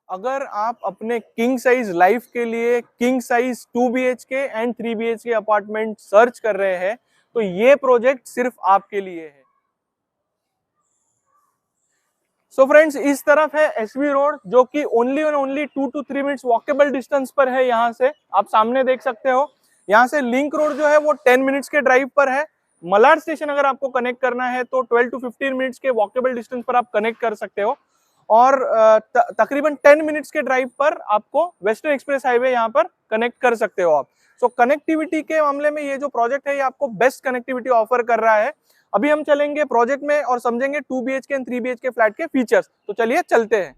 अगर आप अपने किंग साइज लाइफ के लिए king size 2 BHK and 3 BHK apartment search कर रहे हैं तो ये प्रोजेक्ट सिर्फ आपके लिए है। सो फ्रेंड्स, इस तरफ है एसवी रोड जो कि only 2 to 3 minutes walkable distance पर है। यहाँ से आप सामने देख सकते हो। यहाँ से लिंक रोड जो है वो 10 मिनट्स के ड्राइव पर है। मलाड स्टेशन अगर आपको कनेक्ट करना है तो 12 to 15 मिनट्स के वॉकेबल डिस्टेंस पर आप कनेक्ट कर सकते हो। और तकरीबन 10 मिनट्स के ड्राइव पर आपको वेस्टर्न एक्सप्रेस हाईवे यहाँ पर कनेक्ट कर सकते हो आप। सो कनेक्टिविटी के मामले में ये जो प्रोजेक्ट है ये आपको बेस्ट कनेक्टिविटी ऑफर कर रहा है। अभी हम चलेंगे प्रोजेक्ट में और समझेंगे 2 BHK एंड 3 BHK फ्लैट के फीचर्स। तो चलिए चलते हैं।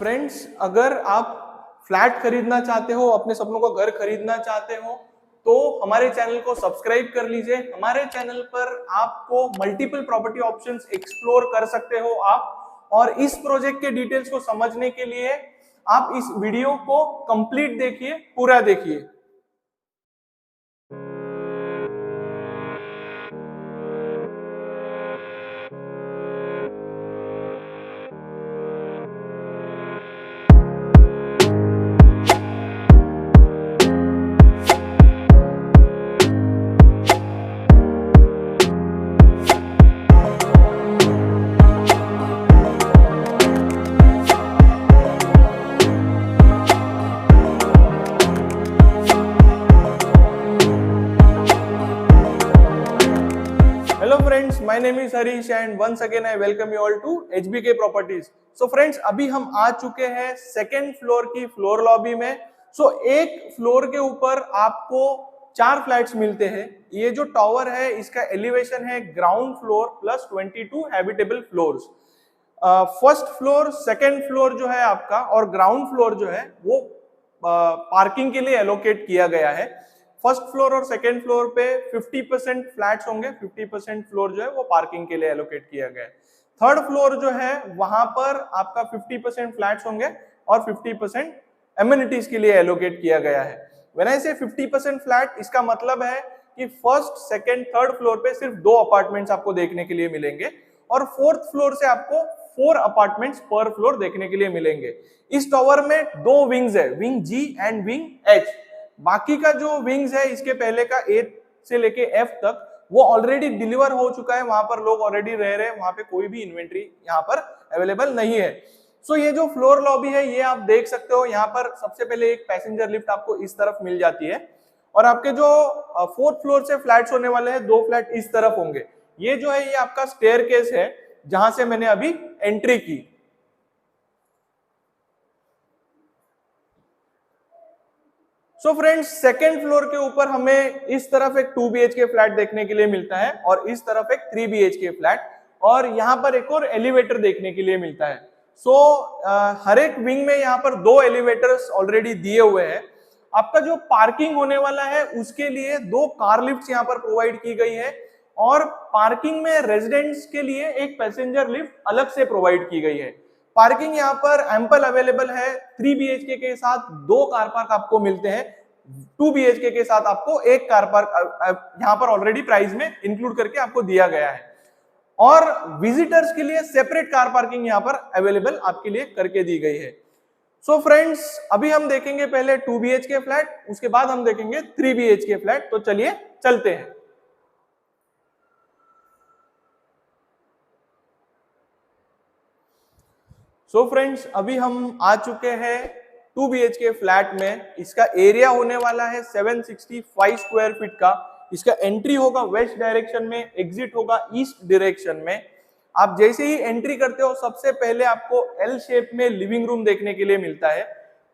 फ्रेंड्स, अगर आप फ्लैट खरीदना चाहते हो, अपने सपनों का घर खरीदना चाहते हो तो हमारे चैनल को सब्सक्राइब कर लीजिए। हमारे चैनल पर आपको मल्टीपल प्रॉपर्टी ऑप्शंस एक्सप्लोर कर सकते हो आप। और इस प्रोजेक्ट के डिटेल्स को समझने के लिए आप इस वीडियो को कंप्लीट देखिए, पूरा देखिए। Hello friends, my name is Harish and once again I welcome you all to HBK Properties. So friends, अभी हम आ चुके हैं सेकेंड फ्लोर की फ्लोर लॉबी में। एक फ्लोर के ऊपर आपको 4 फ्लैट्स मिलते हैं। ये जो टावर है इसका एलिवेशन है ground floor plus 22 habitable floors. First floor, second floor जो है आपका और ग्राउंड फ्लोर जो है वो पार्किंग के लिए एलोकेट किया गया है। फर्स्ट फ्लोर और सेकेंड फ्लोर पे 50% फ्लैट्स होंगे, 50% फ्लोर जो है वो पार्किंग के लिए एलोकेट किया गया है। थर्ड फ्लोर जो है वहां पर आपका 50% फ्लैट्स होंगे और 50% एमिनिटीज के लिए एलोकेट किया गया है। व्हेन आई से 50% फ्लैट, इसका मतलब है कि फर्स्ट, सेकेंड, थर्ड फ्लोर पे सिर्फ 2 अपार्टमेंट्स आपको देखने के लिए मिलेंगे और फोर्थ फ्लोर से आपको 4 अपार्टमेंट्स पर फ्लोर देखने के लिए मिलेंगे। इस टावर में 2 विंग्स है, wing G and wing H. बाकी का जो विंग्स है इसके पहले का ए से लेके एफ तक वो ऑलरेडी डिलीवर हो चुका है, वहां पर लोग ऑलरेडी रह रहे हैं, वहां पे कोई भी इन्वेंट्री यहाँ पर अवेलेबल नहीं है। ये जो फ्लोर लॉबी है ये आप देख सकते हो। यहाँ पर सबसे पहले एक पैसेंजर लिफ्ट आपको इस तरफ मिल जाती है और आपके जो फोर्थ फ्लोर से फ्लैट्स होने वाले हैं 2 फ्लैट इस तरफ होंगे। ये जो है ये आपका स्टेयरकेस है जहां से मैंने अभी एंट्री की। फ्रेंड्स, सेकेंड फ्लोर के ऊपर हमें इस तरफ एक 2 BHK फ्लैट देखने के लिए मिलता है और इस तरफ एक 3 BHK फ्लैट और यहाँ पर एक और एलिवेटर देखने के लिए मिलता है। हर एक विंग में यहाँ पर 2 एलिवेटर्स ऑलरेडी दिए हुए हैं। आपका जो पार्किंग होने वाला है उसके लिए 2 कार लिफ्ट यहाँ पर प्रोवाइड की गई है और पार्किंग में रेजिडेंट्स के लिए एक पैसेंजर लिफ्ट अलग से प्रोवाइड की गई है। पार्किंग यहाँ पर एम्पल अवेलेबल है। 3 BHK के साथ 2 कार पार्क आपको मिलते हैं। 2 BHK के साथ आपको 1 कार पार्क यहाँ पर ऑलरेडी प्राइस में इंक्लूड करके आपको दिया गया है और विजिटर्स के लिए सेपरेट कार पार्किंग यहाँ पर अवेलेबल आपके लिए करके दी गई है। फ्रेंड्स, अभी हम देखेंगे पहले 2 BHK फ्लैट, उसके बाद हम देखेंगे 3 BHK फ्लैट। तो चलिए चलते हैं। फ्रेंड्स, अभी हम आ चुके हैं 2 BHK फ्लैट में। इसका एरिया होने वाला है 765 स्क्वायर फीट का। इसका एंट्री होगा वेस्ट डायरेक्शन में, एग्जिट होगा ईस्ट डायरेक्शन में। आप जैसे ही एंट्री करते हो सबसे पहले आपको एल शेप में लिविंग रूम देखने के लिए मिलता है।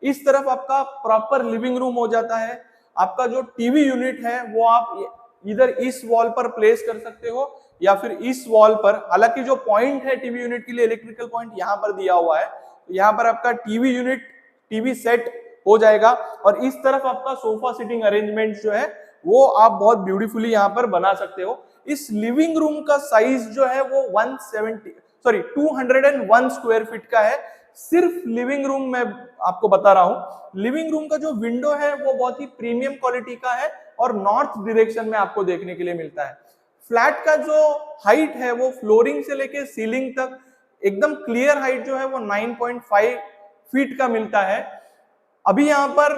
इस तरफ आपका प्रॉपर लिविंग रूम हो जाता है। आपका जो टीवी यूनिट है वो आप इधर इस वॉल पर प्लेस कर सकते हो या फिर इस वॉल पर। हालांकि जो पॉइंट है टीवी यूनिट के लिए, इलेक्ट्रिकल पॉइंट यहाँ पर दिया हुआ है। यहाँ पर आपका टीवी यूनिट, टीवी सेट हो जाएगा और इस तरफ आपका सोफा सिटिंग अरेंजमेंट जो है वो आप बहुत ब्यूटीफुली यहाँ पर बना सकते हो। इस लिविंग रूम का साइज जो है वो 201 स्क्वायर फीट का है। सिर्फ लिविंग रूम में आपको बता रहा हूं, लिविंग रूम का जो विंडो है वो बहुत ही प्रीमियम क्वालिटी का है और नॉर्थ डायरेक्शन में आपको देखने के लिए मिलता है। फ्लैट का जो हाइट है वो फ्लोरिंग से लेके सीलिंग तक एकदम क्लियर हाइट जो है वो 9.5 फीट का मिलता है। अभी यहाँ पर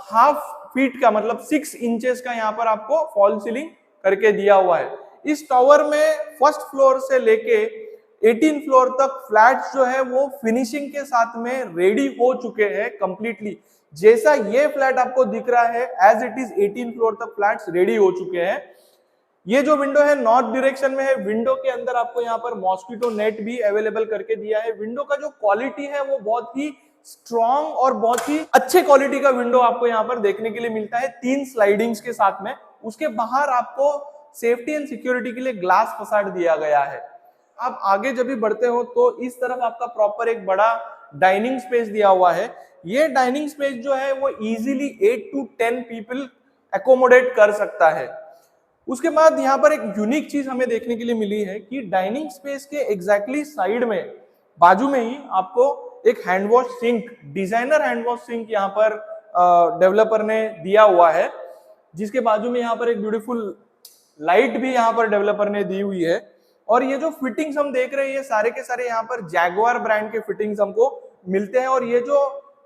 हाफ फीट का मतलब 6 इंचेस का यहाँ पर आपको फॉल सीलिंग करके दिया हुआ है। इस टावर में फर्स्ट फ्लोर से लेके 18 फ्लोर तक फ्लैट्स जो है वो फिनिशिंग के साथ में रेडी हो चुके हैं कंप्लीटली। जैसा ये फ्लैट आपको दिख रहा है एज इट इज 18 फ्लोर तक फ्लैट्स रेडी हो चुके हैं। ये जो विंडो है नॉर्थ डायरेक्शन में है। विंडो के अंदर आपको यहाँ पर मॉस्किटो नेट भी अवेलेबल करके दिया है। विंडो का जो क्वालिटी है वो बहुत ही स्ट्रॉन्ग और बहुत ही अच्छे क्वालिटी का विंडो आपको यहाँ पर देखने के लिए मिलता है 3 स्लाइडिंग्स के साथ में। उसके बाहर आपको सेफ्टी एंड सिक्योरिटी के लिए ग्लास फसाड दिया गया है। आप आगे जब भी बढ़ते हो तो इस तरफ आपका प्रॉपर एक बड़ा डाइनिंग स्पेस दिया हुआ है। ये डाइनिंग स्पेस जो है वो इजीली 8 to 10 पीपल एकोमोडेट कर सकता है। उसके बाद यहाँ पर एक यूनिक चीज हमें देखने के लिए मिली है कि डाइनिंग स्पेस के एग्जैक्टली साइड में बाजू में ही आपको एक hand wash sink, designer hand wash sink यहाँ पर डेवलपर ने दिया हुआ है, जिसके बाजू में यहाँ पर एक ब्यूटीफुल लाइट भी यहाँ पर डेवलपर ने दी हुई है। और ये जो फिटिंग्स हम देख रहे हैं ये सारे के सारे यहाँ पर जैगुआर ब्रांड के फिटिंग्स हमको मिलते हैं। और ये जो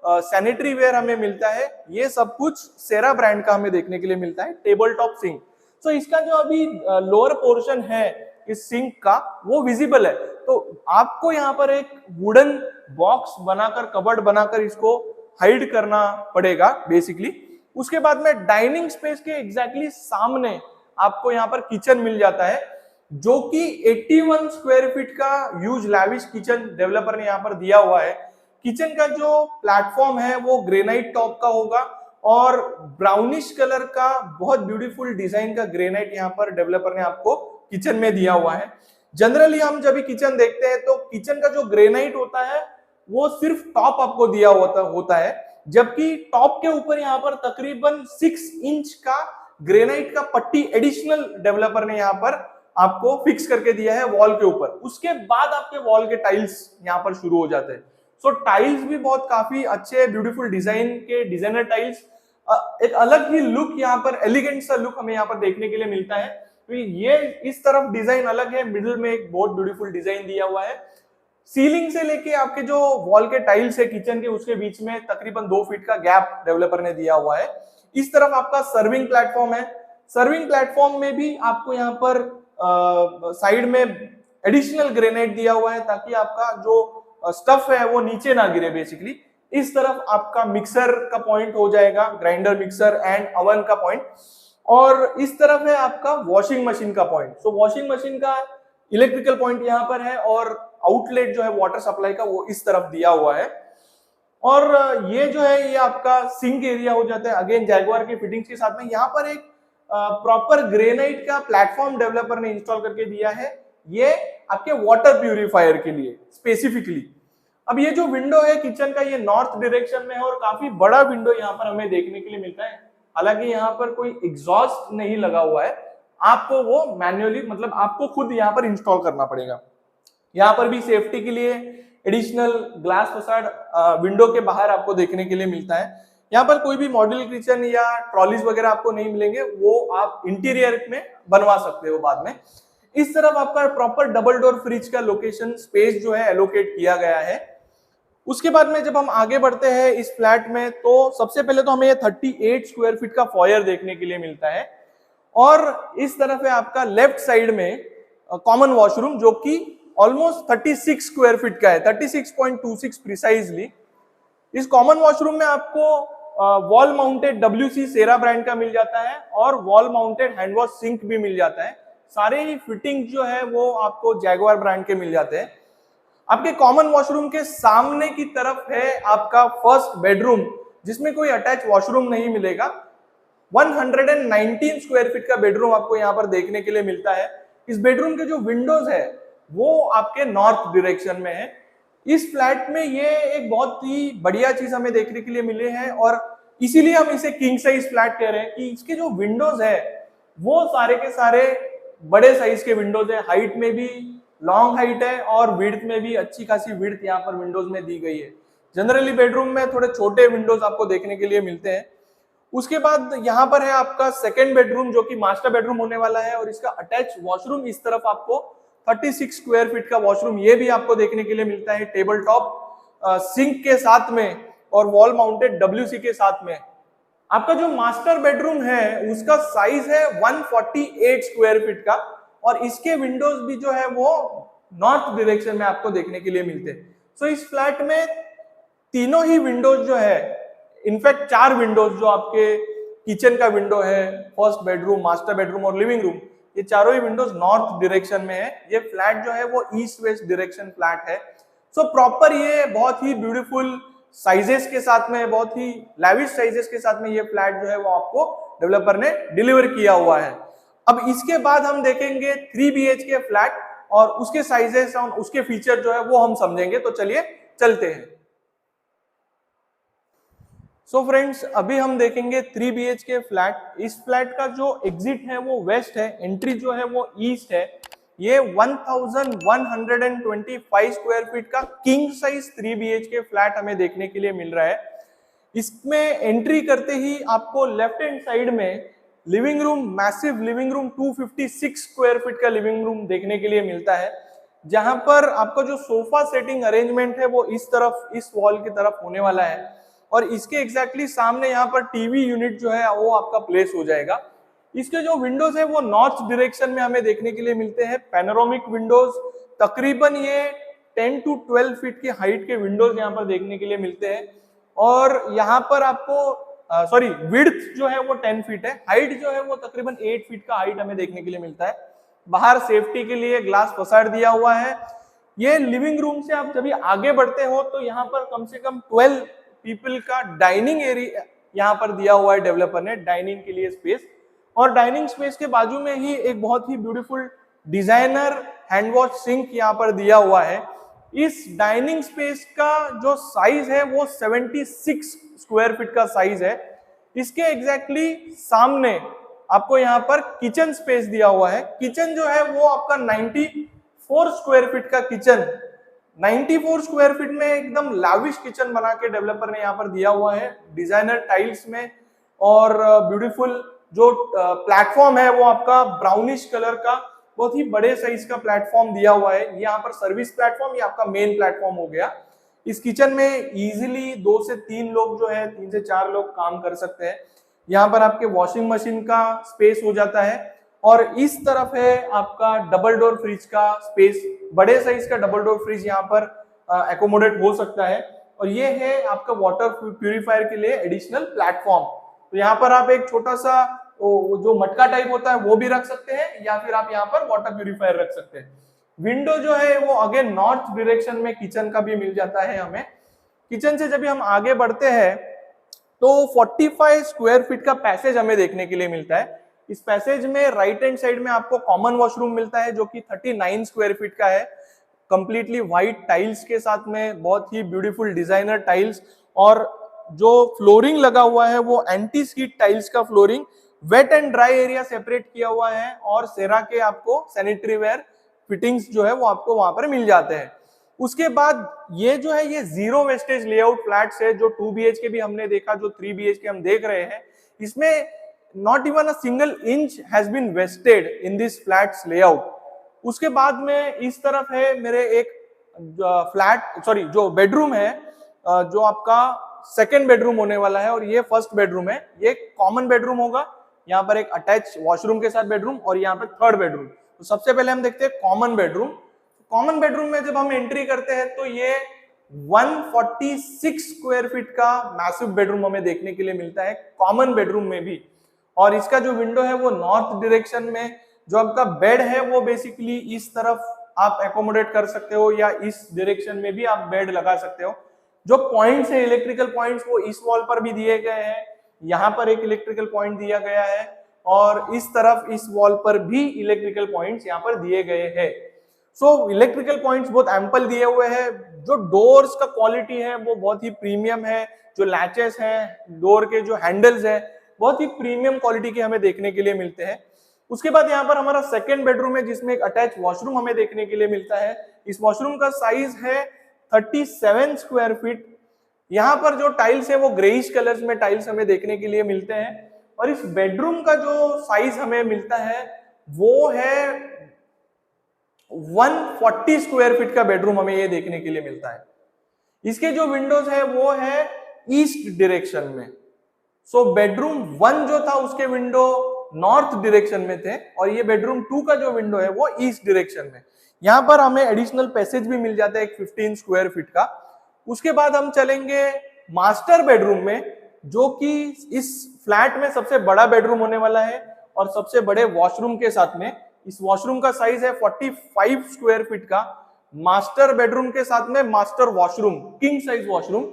सैनिटरी वेयर हमें मिलता है ये सब कुछ सेरा ब्रांड का हमें देखने के लिए मिलता है, टेबल टॉप सिंक। तो इसका जो अभी लोअर पोर्शन है इस सिंक का वो विजिबल है, तो आपको यहाँ पर एक वुडन बॉक्स बनाकर, कबर्ड बनाकर इसको हाइड करना पड़ेगा बेसिकली। उसके बाद में डाइनिंग स्पेस के एग्जैक्टली सामने आपको यहाँ पर किचन मिल जाता है, जो कि 81 स्क्वायर फीट का ह्यूज लैविश किचन डेवलपर ने यहाँ पर दिया हुआ है। किचन का जो प्लेटफॉर्म है वो ग्रेनाइट टॉप का होगा और ब्राउनिश कलर का बहुत ब्यूटीफुल डिजाइन का ग्रेनाइट यहाँ पर डेवलपर ने आपको किचन में दिया हुआ है। जनरली हम जब भी किचन देखते हैं तो किचन का जो ग्रेनाइट होता है वो सिर्फ टॉप आपको दिया होता है, जबकि टॉप के ऊपर यहाँ पर तकरीबन 6 इंच का ग्रेनाइट का पट्टी एडिशनल डेवलपर ने यहाँ पर आपको फिक्स करके दिया है वॉल के ऊपर। उसके बाद आपके वॉल के टाइल्स यहाँ पर शुरू हो जाते हैं। सो टाइल्स भी बहुत काफी अच्छे ब्यूटीफुल डिजाइन के डिजाइनर टाइल्स, एक अलग ही लुक यहाँ पर, एलिगेंट सा लुक हमें यहाँ पर देखने के लिए मिलता है। तो ये इस तरफ डिजाइन अलग है, मिडिल में एक बहुत ब्यूटीफुल डिजाइन दिया हुआ है। सीलिंग से लेके आपके जो वॉल के टाइल्स है किचन के उसके बीच में तकरीबन 2 फीट का गैप डेवलपर ने दिया हुआ है। इस तरफ आपका सर्विंग प्लेटफॉर्म है। सर्विंग प्लेटफॉर्म में भी आपको यहाँ पर साइड में एडिशनल ग्रेनाइट दिया हुआ है ताकि आपका जो स्टफ है वो नीचे ना गिरे बेसिकली। इस तरफ आपका मिक्सर का पॉइंट हो जाएगा, ग्राइंडर, मिक्सर एंड अवन का पॉइंट। और इस तरफ है आपका वॉशिंग मशीन का पॉइंट। सो वॉशिंग मशीन का इलेक्ट्रिकल पॉइंट यहाँ पर है और आउटलेट जो है वाटर सप्लाई का वो इस तरफ दिया हुआ है। और ये जो है ये आपका सिंक एरिया हो जाता है, अगेन जैगुआर की फिटिंग्स के साथ में। यहाँ पर एक प्रॉपर ग्रेनाइट का प्लेटफॉर्म डेवलपर ने इंस्टॉल करके दिया है, ये आपके वाटर प्यूरिफायर के लिए स्पेसिफिकली। अब ये जो विंडो है किचन का ये नॉर्थ डायरेक्शन में है और काफी बड़ा विंडो यहाँ पर हमें देखने के लिए मिलता है। हालांकि यहाँ पर कोई एग्जॉस्ट नहीं लगा हुआ है, आपको वो मैन्युअली मतलब आपको खुद यहाँ पर इंस्टॉल करना पड़ेगा। यहाँ पर भी सेफ्टी के लिए एडिशनल ग्लास फसाड विंडो के बाहर आपको देखने के लिए मिलता है। यहाँ पर कोई भी मॉड्यूलर किचन या ट्रॉलीज वगैरह आपको नहीं मिलेंगे, वो आप इंटीरियर में बनवा सकते हो बाद में। इस तरफ आपका प्रॉपर डबल डोर फ्रिज का लोकेशन स्पेस जो है एलोकेट किया गया है। उसके बाद में जब हम आगे बढ़ते हैं इस फ्लैट में तो सबसे पहले तो हमें ये 38 स्क्वायर फीट का फॉयर देखने के लिए मिलता है और इस तरफ है आपका लेफ्ट साइड में कॉमन वॉशरूम जो कि ऑलमोस्ट 36 स्क्वायर फीट का है, 36.26 प्रिसाइजली। इस कॉमन वॉशरूम में आपको wall mounted WC Cera brand का मिल जाता है और wall mounted hand wash sink भी मिल जाता है। सारे ही फिटिंग जो है वो आपको जैगुआर ब्रांड के मिल जाते हैं। आपके कॉमन वॉशरूम के सामने की तरफ है आपका फर्स्ट बेडरूम, जिसमें कोई अटैच वॉशरूम नहीं मिलेगा। 119 स्क्वायर फीट का बेडरूम आपको यहाँ पर देखने के लिए मिलता है। इस बेडरूम के जो विंडोज है वो आपके नॉर्थ डायरेक्शन में है। इस फ्लैट में ये एक बहुत ही बढ़िया चीज हमें देखने के लिए मिले हैं और इसीलिए हम इसे किंग साइज फ्लैट कह रहे हैं कि इसके जो विंडोज है वो सारे के सारे बड़े साइज के विंडोज है, हाइट में भी लॉन्ग हाइट है और विड्थ में भी अच्छी खासी विड्थ यहाँ पर विंडोज में दी गई है। जनरली बेडरूम में थोड़े छोटे विंडोज आपको देखने के लिए मिलते हैं। उसके बाद यहाँ पर है आपका सेकेंड बेडरूम जो कि मास्टर बेडरूम होने वाला है और इसका अटैच वॉशरूम इस तरफ आपको 36 स्क्वायर फीट का वॉशरूम ये भी आपको देखने के लिए मिलता है, टेबल टॉप सिंक के साथ में और वॉल माउंटेड WC के साथ में। आपका जो मास्टर बेडरूम है उसका साइज है 148 स्क्वायर फीट का और इसके विंडोज भी जो है वो नॉर्थ डायरेक्शन में आपको देखने के लिए मिलते हैं। सो इस फ्लैट में तीनों ही विंडोज जो है, इनफैक्ट 4 विंडोज जो आपके किचन का विंडो है, फर्स्ट बेडरूम, मास्टर बेडरूम और लिविंग रूम, ये चारों ही विंडोज नॉर्थ डायरेक्शन में है। ये फ्लैट जो है वो ईस्ट वेस्ट डायरेक्शन फ्लैट है। सो प्रॉपर ये बहुत ही ब्यूटीफुल साइजेस के साथ में, बहुत ही लैविश साइजेस के साथ में ये फ्लैट जो है वो आपको डेवलपर ने डिलीवर किया हुआ है। अब इसके बाद हम देखेंगे 3 BHK फ्लैट और उसके साइजेस और उसके फीचर जो है वो हम समझेंगे। तो चलिए चलते हैं। सो फ्रेंड्स, अभी हम देखेंगे 3 BHK फ्लैट। इस फ्लैट का जो एग्जिट है वो वेस्ट है, एंट्री जो है वो ईस्ट है। ये 1125 स्क्वायर फीट का किंग साइज 3 BHK फ्लैट हमें देखने के लिए मिल रहा है। इसमें एंट्री करते ही आपको लेफ्ट हैंड साइड में living room, massive living room 256 square feet का लिविंग रूम देखने के लिए मिलता है, जहां पर आपका जो सोफा सेटिंग अरेंजमेंट है वो इस तरफ, इस वॉल की तरफ होने वाला है और इसके एग्जैक्टली सामने यहाँ पर टीवी यूनिट जो है वो आपका प्लेस हो जाएगा। इसके जो विंडोज है वो नॉर्थ डायरेक्शन में हमें देखने के लिए मिलते हैं, पैनोरामिक विंडोज। तकरीबन ये 10 to 12 फीट की हाइट के विंडोज यहाँ पर देखने के लिए मिलते हैं और यहाँ पर आपको विड्थ जो है वो 10 फीट है, हाइट जो है वो तकरीबन 8 फीट का हाइट हमें देखने के लिए मिलता है। बाहर सेफ्टी के लिए ग्लास फसाड दिया हुआ है। ये लिविंग रूम से आप जब आगे बढ़ते हो तो यहाँ पर कम से कम 12 पीपल का डाइनिंग एरिया यहाँ पर दिया हुआ है डेवलपर ने, डाइनिंग के लिए स्पेस। और डाइनिंग स्पेस के बाजू में ही एक बहुत ही beautiful designer hand wash sink यहाँ पर दिया हुआ है। इस डाइनिंग स्पेस का जो साइज है वो 76 स्क्वायर फीट का साइज है। इसके एग्जैक्टली सामने आपको यहाँ पर किचन स्पेस दिया हुआ है। किचन जो है वो आपका 94 स्क्वायर फीट का किचन, 94 स्क्वायर फीट में एकदम लाविश किचन बना के डेवलपर ने यहाँ पर दिया हुआ है, डिजाइनर टाइल्स में। और ब्यूटीफुल जो प्लेटफॉर्म है वो आपका ब्राउनिश कलर का बहुत ही बड़े साइज का प्लेटफॉर्म दिया हुआ है। यहाँ पर सर्विस प्लेटफॉर्म, ये आपका मेन प्लेटफॉर्म हो गया। इस किचन में इजीली 2 से 3 लोग जो है, 3 से 4 लोग काम कर सकते हैं। यहाँ पर आपके वॉशिंग मशीन का स्पेस हो जाता है और इस तरफ है आपका डबल डोर फ्रिज का स्पेस, बड़े साइज का डबल डोर फ्रिज यहाँ पर एकोमोडेट हो सकता है। और ये है आपका वाटर प्यूरिफायर के लिए एडिशनल प्लेटफॉर्म। तो यहाँ पर आप एक छोटा सा जो मटका टाइप होता है वो भी रख सकते हैं या फिर आप यहाँ पर वाटर प्यूरिफायर रख सकते हैं। विंडो जो है वो अगेन नॉर्थ डायरेक्शन में किचन का भी मिल जाता है हमें। किचन से जब हम आगे बढ़ते हैं तो 45 स्क्वायर फीट का पैसेज हमें देखने के लिए मिलता है। इस पैसेज में राइट हैंड साइड में आपको कॉमन वॉशरूम मिलता है जो कि 39 स्क्वायर फीट का है, कंप्लीटली व्हाइट टाइल्स के साथ में, बहुत ही ब्यूटीफुल डिजाइनर टाइल्स। और जो फ्लोरिंग लगा हुआ है वो एंटी स्किड टाइल्स का flooring, wet and dry area separate किया हुआ है और सेरा के आपको सैनिटरी वेयर फिटिंग्स जो है वो आपको वहां पर मिल जाते हैं। उसके बाद ये जो है ये जीरो वेस्टेज लेआउट फ्लैट्स है। जो 2 BHK भी हमने देखा, जो 3 BHK हम देख रहे हैं, इसमें not even a single inch has been wasted in this flat's layout. उसके बाद में इस तरफ है मेरे एक जो बेडरूम है, जो आपका सेकेंड बेडरूम होने वाला है और ये फर्स्ट बेडरूम है। ये कॉमन बेडरूम होगा, यहाँ पर एक अटैच वॉशरूम के साथ बेडरूम और यहाँ पर थर्ड बेडरूम। तो सबसे पहले हम देखते हैं कॉमन बेडरूम। कॉमन बेडरूम में जब हम एंट्री करते हैं तो ये 146 स्क्वायर फीट का मैसिव बेडरूम हमें देखने के लिए मिलता है कॉमन बेडरूम में भी। और इसका जो विंडो है वो नॉर्थ डायरेक्शन में, जो आपका बेड है वो बेसिकली इस तरफ आप एकोमोडेट कर सकते हो या इस डायरेक्शन में भी आप बेड लगा सकते हो। जो पॉइंट्स है, इलेक्ट्रिकल पॉइंट्स, वो इस वॉल पर भी दिए गए हैं, यहाँ पर एक इलेक्ट्रिकल पॉइंट दिया गया है और इस तरफ इस वॉल पर भी इलेक्ट्रिकल पॉइंट्स यहाँ पर दिए गए हैं। सो इलेक्ट्रिकल पॉइंट्स बहुत एम्पल दिए हुए हैं। जो डोर्स का क्वालिटी है वो बहुत ही प्रीमियम है। जो लैचेस हैं, डोर के जो हैंडल्स हैं, बहुत ही प्रीमियम क्वालिटी के हमें देखने के लिए मिलते हैं। उसके बाद यहाँ पर हमारा सेकेंड बेडरूम है जिसमें एक अटैच वॉशरूम हमें देखने के लिए मिलता है। इस वॉशरूम का साइज है 37 स्क्वायर फीट। यहाँ पर जो टाइल्स है वो ग्रेइश कलर्स में टाइल्स हमें देखने के लिए मिलते हैं और इस बेडरूम का जो साइज हमें मिलता है वो है 140 स्क्वायर फीट का बेडरूम हमें ये देखने के लिए मिलता है। इसके जो विंडोज है वो है ईस्ट डायरेक्शन में। सो बेडरूम 1 जो था उसके विंडो नॉर्थ डायरेक्शन में थे और ये बेडरूम 2 का जो विंडो है वो ईस्ट डायरेक्शन में। यहाँ पर हमें एडिशनल पैसेज भी मिल जाता है एक 15 स्क्वायर फीट का। उसके बाद हम चलेंगे मास्टर बेडरूम में, जो कि इस फ्लैट में सबसे बड़ा बेडरूम होने वाला है और सबसे बड़े वॉशरूम के साथ में। इस वॉशरूम का साइज है 45 स्क्वायर फीट का। मास्टर बेडरूम के साथ में master washroom, king size washroom.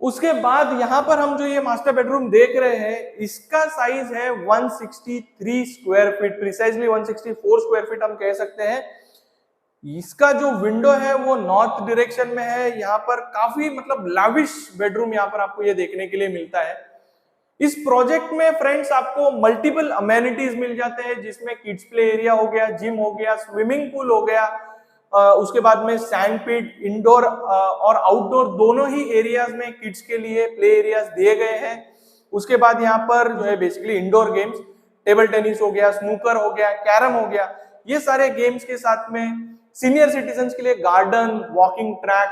उसके बाद यहां पर हम जो ये मास्टर बेडरूम देख रहे हैं इसका साइज है 163 square feet, precisely 164 square feet हम कह सकते हैं। इसका जो विंडो है वो नॉर्थ डायरेक्शन में है। यहाँ पर काफी मतलब लाविश बेडरूम यहाँ पर आपको ये देखने के लिए मिलता है। इस प्रोजेक्ट में फ्रेंड्स आपको मल्टीपल अमेनिटीज मिल जाते हैं जिसमें किड्स प्ले एरिया हो गया, जिम हो गया, स्विमिंग पूल हो गया, उसके बाद में सैंड पिट, इंडोर और आउटडोर दोनों ही एरियाज में किड्स के लिए प्ले एरियाज दिए गए हैं। उसके बाद यहाँ पर जो है basically indoor games, table tennis हो गया, स्नूकर हो गया, कैरम हो गया, ये सारे गेम्स के साथ में सीनियर सिटीजन्स के लिए गार्डन, वॉकिंग ट्रैक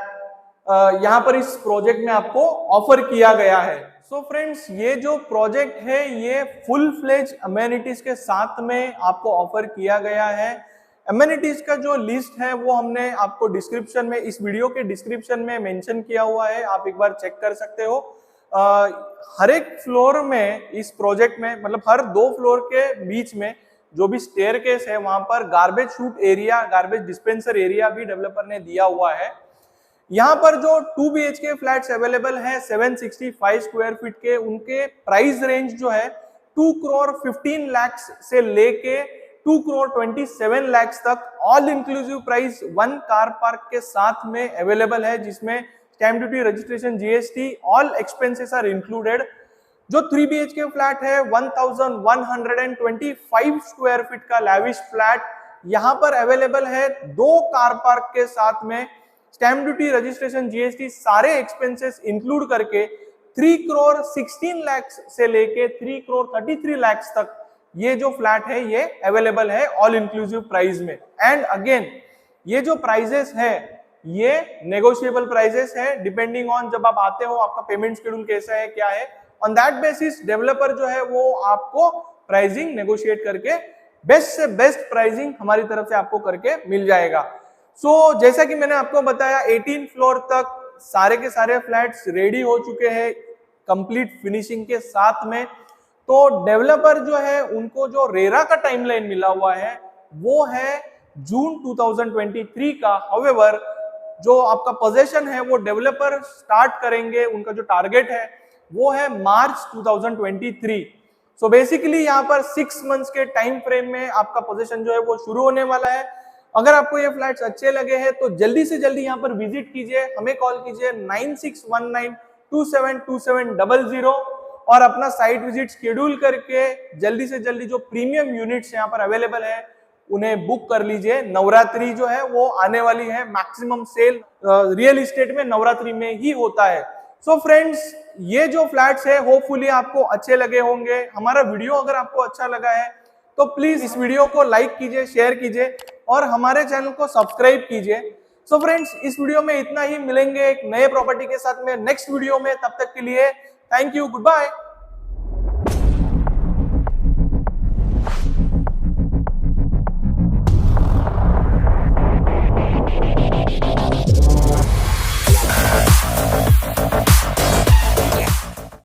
यहाँ पर इस प्रोजेक्ट में आपको ऑफर किया गया है। सो फ्रेंड्स, ये जो प्रोजेक्ट है ये फुल फ्लेज अमेनिटीज के साथ में आपको ऑफर किया गया है। अमेनिटीज का जो लिस्ट है वो हमने आपको डिस्क्रिप्शन में, इस वीडियो के डिस्क्रिप्शन में मेंशन किया हुआ है, आप एक बार चेक कर सकते हो। हर एक फ्लोर में इस प्रोजेक्ट में, मतलब हर 2 फ्लोर के बीच में जो भी स्टेयरकेस है वहां पर garbage shoot area, garbage dispenser area भी डेवलपर ने दिया हुआ है। यहाँ पर जो 2 BHK फ्लैट्स अवेलेबल है 765 स्क्वायर फीट के, उनके प्राइस रेंज जो है 2 करोड़ 15 लाख से लेके 2 करोड़ 27 लाख तक all inclusive price 1 car park के साथ में अवेलेबल है, जिसमें stamp duty, registration, GST all expenses are included. जो 3 BHK फ्लैट है 1125 स्क्वायर फीट का लैविश फ्लैट यहाँ पर अवेलेबल है 2 कार पार्क के साथ में, स्टैम्प ड्यूटी, रजिस्ट्रेशन, GST सारे एक्सपेंसेस इंक्लूड करके 3 करोड़ 16 लाख से लेके 3 करोड़ 33 लाख तक ये जो फ्लैट है ये अवेलेबल है ऑल इंक्लूसिव प्राइस में। एंड अगेन ये जो प्राइजेस है ये नेगोशिएबल प्राइजेस है, डिपेंडिंग ऑन जब आप आते हो आपका पेमेंट शेड्यूल कैसा है, क्या है, ऑन दैट बेसिस डेवलपर जो है वो आपको प्राइसिंग नेगोशिएट करके बेस्ट से बेस्ट प्राइसिंग हमारी तरफ से आपको करके मिल जाएगा। सो जैसा कि मैंने आपको बताया 18 फ्लोर तक सारे के सारे फ्लैट्स रेडी हो चुके हैं कंप्लीट फिनिशिंग के साथ में। तो डेवलपर जो है उनको जो रेरा का टाइमलाइन मिला हुआ है वो है जून 2023 का। हाउएवर जो आपका पोजेशन है वो डेवलपर स्टार्ट करेंगे, उनका जो टारगेट है वो है मार्च 2023। सो बेसिकली यहाँ पर 6 मंथ्स के टाइम फ्रेम में आपका पोजीशन जो है वो शुरू होने वाला है। अगर आपको ये फ्लैट्स अच्छे लगे हैं तो जल्दी से जल्दी यहाँ पर विजिट कीजिए, हमें कॉल कीजिए 9619272700 और अपना साइट विजिट शेड्यूल करके जल्दी से जल्दी जो प्रीमियम यूनिट्स यहाँ पर अवेलेबल है उन्हें बुक कर लीजिए। नवरात्रि जो है वो आने वाली है, मैक्सिमम सेल रियल एस्टेट में नवरात्रि में ही होता है। सो फ्रेंड्स, ये जो फ्लैट्स है होपफुली आपको अच्छे लगे होंगे। हमारा वीडियो अगर आपको अच्छा लगा है तो प्लीज इस वीडियो को लाइक कीजिए, शेयर कीजिए और हमारे चैनल को सब्सक्राइब कीजिए। सो फ्रेंड्स, इस वीडियो में इतना ही, मिलेंगे एक नए प्रॉपर्टी के साथ में नेक्स्ट वीडियो में। तब तक के लिए थैंक यू, गुड बाय।